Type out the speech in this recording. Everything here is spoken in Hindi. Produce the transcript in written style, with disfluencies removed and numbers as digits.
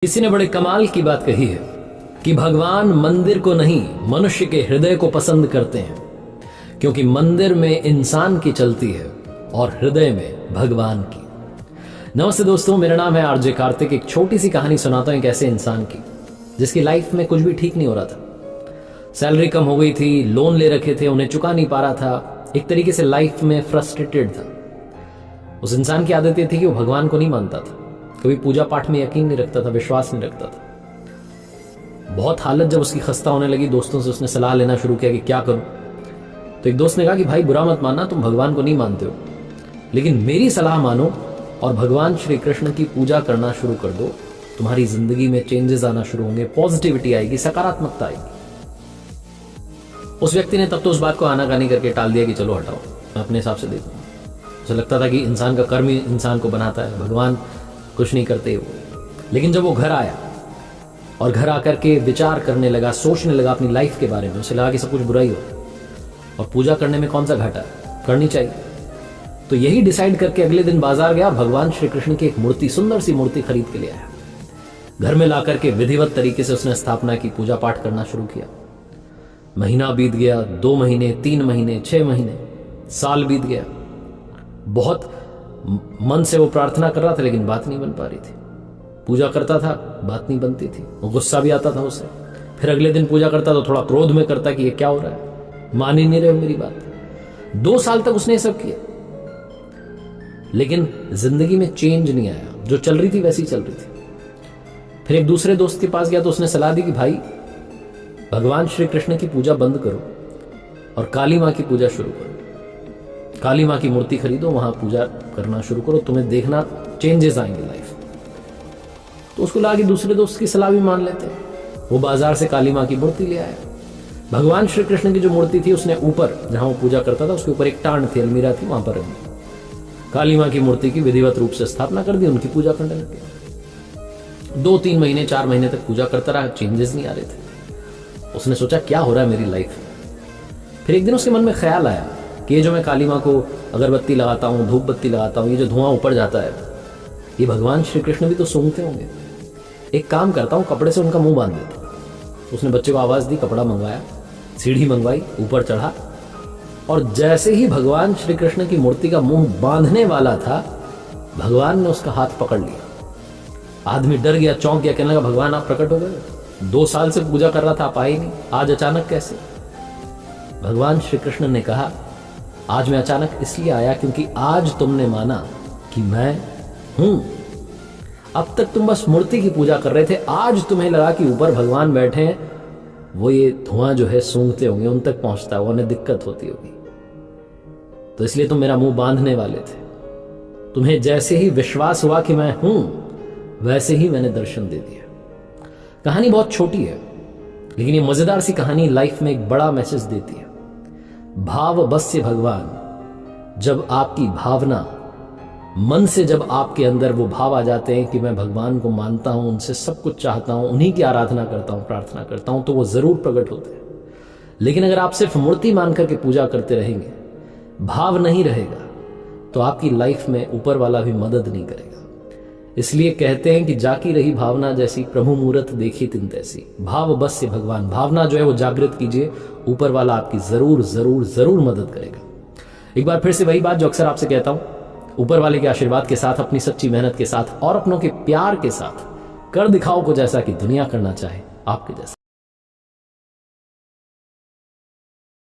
किसी ने बड़े कमाल की बात कही है कि भगवान मंदिर को नहीं मनुष्य के हृदय को पसंद करते हैं, क्योंकि मंदिर में इंसान की चलती है और हृदय में भगवान की। नमस्ते दोस्तों, मेरा नाम है आरजे कार्तिक। एक छोटी सी कहानी सुनाता हूं एक ऐसे इंसान की जिसकी लाइफ में कुछ भी ठीक नहीं हो रहा था। सैलरी कम हो गई थी, लोन ले रखे थे, उन्हें चुका नहीं पा रहा था, एक तरीके से लाइफ में फ्रस्ट्रेटेड था। उस इंसान की आदत ये थी कि वो भगवान को नहीं मानता था, कभी पूजा पाठ में यकीन नहीं रखता था, विश्वास नहीं रखता था। बहुत हालत जब उसकी खस्ता होने लगी, दोस्तों से उसने सलाह लेना शुरू किया कि क्या करूं। तो एक दोस्त ने कहा कि भाई बुरा मत मानना, तुम भगवान को नहीं मानते हो, लेकिन मेरी सलाह मानो और भगवान श्री कृष्ण की पूजा करना शुरू कर दो। तुम्हारी जिंदगी में चेंजेस आना शुरू होंगे, पॉजिटिविटी आएगी, सकारात्मकता आएगी। उस व्यक्ति ने तब तो उस बात को आनाकानी करके टाल दिया कि चलो हटाओ, मैं अपने हिसाब से देखूंगा। उसे लगता था कि इंसान का कर्म ही इंसान को बनाता है, भगवान कुछ नहीं करते वो। लेकिन जब वो घर आया और घर आकर के विचार करने लगा, सोचने लगा अपनी लाइफ के बारे में, उसे लगा कि सब कुछ बुरा ही हो और पूजा करने में कौन सा घाटा है, करनी चाहिए। तो यही डिसाइड करके अगले दिन बाजार गया, भगवान श्री कृष्ण की एक मूर्ति, सुंदर सी मूर्ति खरीद के ले आया। घर में ला करके विधिवत तरीके से उसने स्थापना की, पूजा पाठ करना शुरू किया। महीना बीत गया, 2 महीने, 3 महीने, 6 महीने, साल बीत गया। बहुत मन से वो प्रार्थना कर रहा था, लेकिन बात नहीं बन पा रही थी। पूजा करता था, बात नहीं बनती थी, वो गुस्सा भी आता था उसे। फिर अगले दिन पूजा करता तो थोड़ा क्रोध में करता कि ये क्या हो रहा है, मान ही नहीं रहे हो मेरी बात। 2 साल तक उसने ये सब किया, लेकिन जिंदगी में चेंज नहीं आया। जो चल रही थी वैसी चल रही थी। फिर एक दूसरे दोस्त के पास गया तो उसने सलाह दी कि भाई भगवान श्री कृष्ण की पूजा बंद करो और काली मां की पूजा शुरू करो। काली मां की मूर्ति खरीदो, वहां पूजा करना शुरू करो, तुम्हें देखना चेंजेस आएंगे लाइफ। तो उसको लगा कि दूसरे दोस्त की सलाह भी मान लेते। वो बाजार से काली मां की मूर्ति ले आया। भगवान श्री कृष्ण की जो मूर्ति थी उसने ऊपर, जहां वो पूजा करता था उसके ऊपर एक टांड थी, अलमीरा थी, वहां पर रख दी। काली मां की मूर्ति की विधिवत रूप से स्थापना कर दी, उनकी पूजा करने लगे। 2-3 महीने, 4 महीने तक पूजा करता रहा, चेंजेस नहीं आ रहे थे। उसने सोचा क्या हो रहा है मेरी लाइफ में। फिर एक दिन उसके मन में ख्याल आया कि ये जो मैं काली मां को अगरबत्ती लगाता हूँ, धूप बत्ती लगाता हूँ, ये जो धुआं ऊपर जाता है, ये भगवान श्री कृष्ण भी तो सूंघते होंगे। एक काम करता हूँ, कपड़े से उनका मुंह बांध देता हूँ। उसने बच्चे को आवाज दी, कपड़ा मंगवाया, सीढ़ी मंगवाई, ऊपर चढ़ा, और जैसे ही भगवान श्री कृष्ण की मूर्ति का मुंह बांधने वाला था, भगवान ने उसका हाथ पकड़ लिया। आदमी डर गया, चौंक गया, कहने लगा भगवान आप प्रकट हो गए, 2 साल से पूजा कर रहा था, आप आए नहीं, आज अचानक कैसे। भगवान श्री कृष्ण ने कहा आज मैं अचानक इसलिए आया क्योंकि आज तुमने माना कि मैं हूं। अब तक तुम बस मूर्ति की पूजा कर रहे थे, आज तुम्हें लगा कि ऊपर भगवान बैठे हैं, वो ये धुआं जो है सूंघते होंगे, उन तक पहुंचता है, उन्हें दिक्कत होती होगी, तो इसलिए तुम मेरा मुंह बांधने वाले थे। तुम्हें जैसे ही विश्वास हुआ कि मैं हूं, वैसे ही मैंने दर्शन दे दिया। कहानी बहुत छोटी है, लेकिन ये मजेदार सी कहानी लाइफ में एक बड़ा मैसेज देती है। भाव बस्य भगवान। जब आपकी भावना, मन से जब आपके अंदर वो भाव आ जाते हैं कि मैं भगवान को मानता हूं, उनसे सब कुछ चाहता हूं, उन्हीं की आराधना करता हूं, प्रार्थना करता हूं, तो वो जरूर प्रकट होते हैं। लेकिन अगर आप सिर्फ मूर्ति मान करके पूजा करते रहेंगे, भाव नहीं रहेगा, तो आपकी लाइफ में ऊपर वाला भी मदद नहीं करेगा। इसलिए कहते हैं कि जाकी रही भावना जैसी, प्रभु मूरत देखी तिन तैसी। भाव बस्य भगवान। भावना जो है वो जागृत कीजिए, ऊपर वाला आपकी जरूर जरूर जरूर मदद करेगा। एक बार फिर से वही बात जो अक्सर आपसे कहता हूं, ऊपर वाले के आशीर्वाद के साथ, अपनी सच्ची मेहनत के साथ और अपनों के प्यार के साथ कर दिखाओ को जैसा कि दुनिया करना चाहे आपके जैसा।